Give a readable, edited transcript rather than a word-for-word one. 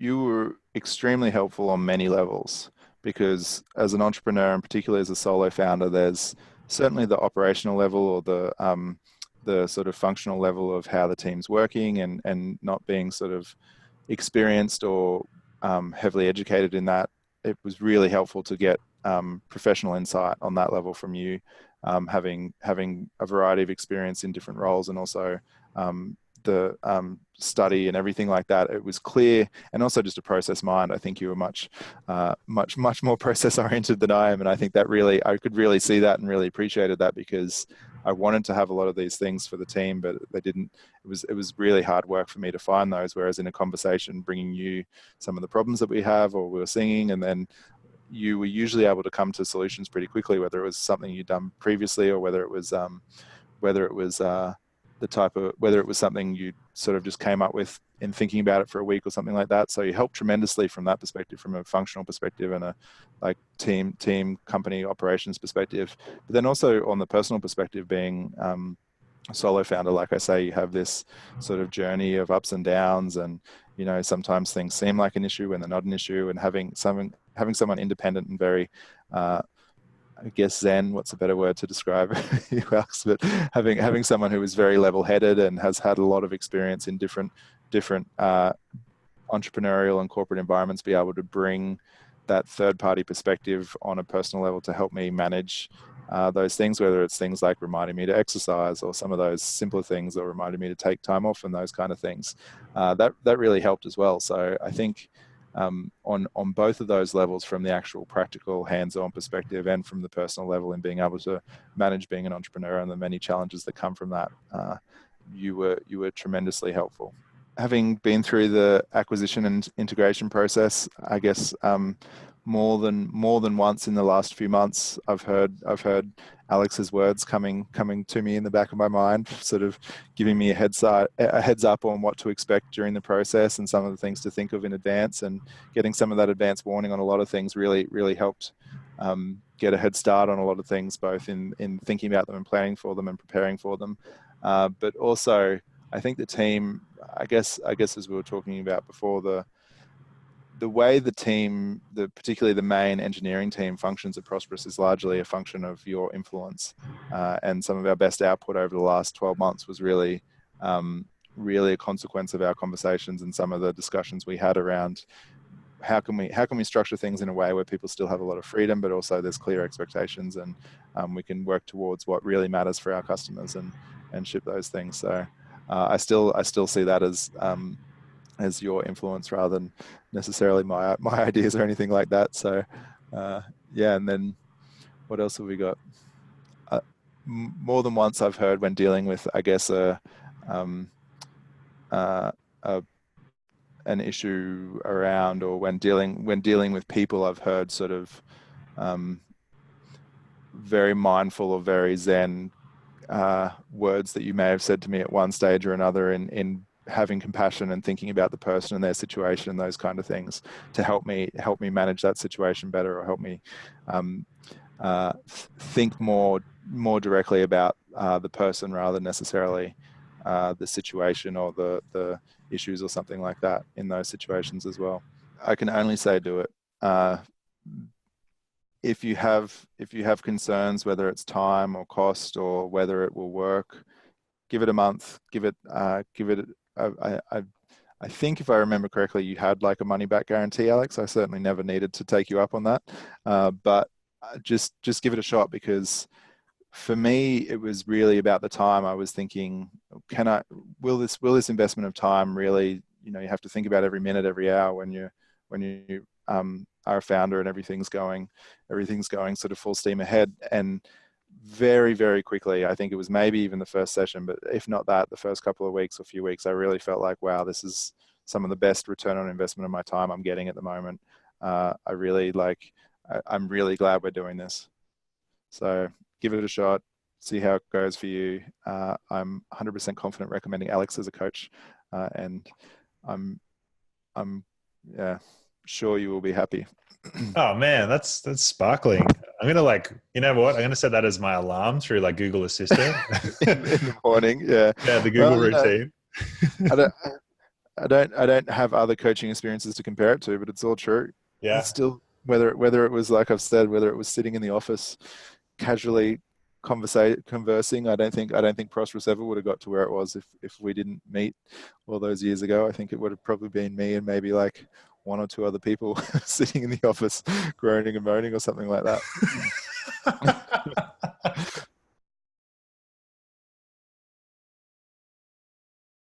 you were extremely helpful on many levels because as an entrepreneur and particularly as a solo founder, there's certainly the operational level or the sort of functional level of how the team's working and not being sort of experienced or heavily educated in that. It was really helpful to get professional insight on that level from you, having a variety of experience in different roles and also the study and everything like that. It was clear, and also just a process mind. I think you were much more process oriented than I am, and I think that really I could really see that and really appreciated that because I wanted to have a lot of these things for the team, but they didn't. It was really hard work for me to find those. Whereas in a conversation, bringing you some of the problems that we have or we were singing, and then you were usually able to come to solutions pretty quickly, whether it was something you'd done previously or whether it was whether it was something you sort of just came up with in thinking about it for a week or something like that. So you helped tremendously from that perspective, from a functional perspective and a like team company operations perspective. But then also on the personal perspective, being a solo founder, like I say, you have this sort of journey of ups and downs, and you know sometimes things seem like an issue when they're not an issue. And having someone independent and very I guess Zen, what's a better word to describe you, Alex, but having someone who is very level-headed and has had a lot of experience in different entrepreneurial and corporate environments, be able to bring that third-party perspective on a personal level to help me manage those things, whether it's things like reminding me to exercise or some of those simpler things, or reminding me to take time off and those kind of things. That really helped as well. So I think on both of those levels, from the actual practical hands-on perspective and from the personal level, and being able to manage being an entrepreneur and the many challenges that come from that, you were tremendously helpful. Having been through the acquisition and integration process, I guess more than once in the last few months, I've heard Alex's words coming to me in the back of my mind, sort of giving me a heads up on what to expect during the process and some of the things to think of in advance, and getting some of that advance warning on a lot of things really helped get a head start on a lot of things, both in thinking about them and planning for them and preparing for them. But also, I think the team, I guess as we were talking about before, the way the team, particularly the main engineering team functions at Prospress, is largely a function of your influence. And some of our best output over the last 12 months was really a consequence of our conversations and some of the discussions we had around how can we structure things in a way where people still have a lot of freedom, but also there's clear expectations, and we can work towards what really matters for our customers and ship those things. So I still see that as your influence rather than necessarily my ideas or anything like that. So yeah, and then what else have we got? More than once I've heard when dealing with, I guess, an issue around, or when dealing with people, I've heard sort of very mindful or very Zen words that you may have said to me at one stage or another in having compassion and thinking about the person and their situation and those kind of things to help me manage that situation better, or help me think more directly about the person rather than necessarily the situation or the issues or something like that in those situations as well. I can only say do it. If you have concerns, whether it's time or cost or whether it will work, give it a month. I think if I remember correctly, you had like a money back guarantee, Alex. I certainly never needed to take you up on that, but just give it a shot, because for me it was really about the time. I was thinking, will this investment of time really, you have to think about every minute, every hour when you are a founder and everything's going sort of full steam ahead. And very, very quickly, I think it was maybe even the first session, but if not that, the first couple of weeks or few weeks, I really felt like, wow, this is some of the best return on investment of my time I'm getting at the moment. I'm really glad we're doing this. So give it a shot, see how it goes for you. I'm 100% confident recommending Alex as a coach, and I'm sure you will be happy. Oh man, that's sparkling. I'm gonna you know what? I'm gonna set that as my alarm through like Google Assistant in the morning. Yeah. Yeah, the Google Well, routine. I don't. I don't have other coaching experiences to compare it to, but it's all true. It's Yeah. still, whether it was, like I've said, whether it was sitting in the office casually conversing, I don't think Prosperous ever would have got to where it was if we didn't meet all those years ago. I think it would have probably been me and maybe like one or two other people sitting in the office groaning and moaning or something like that.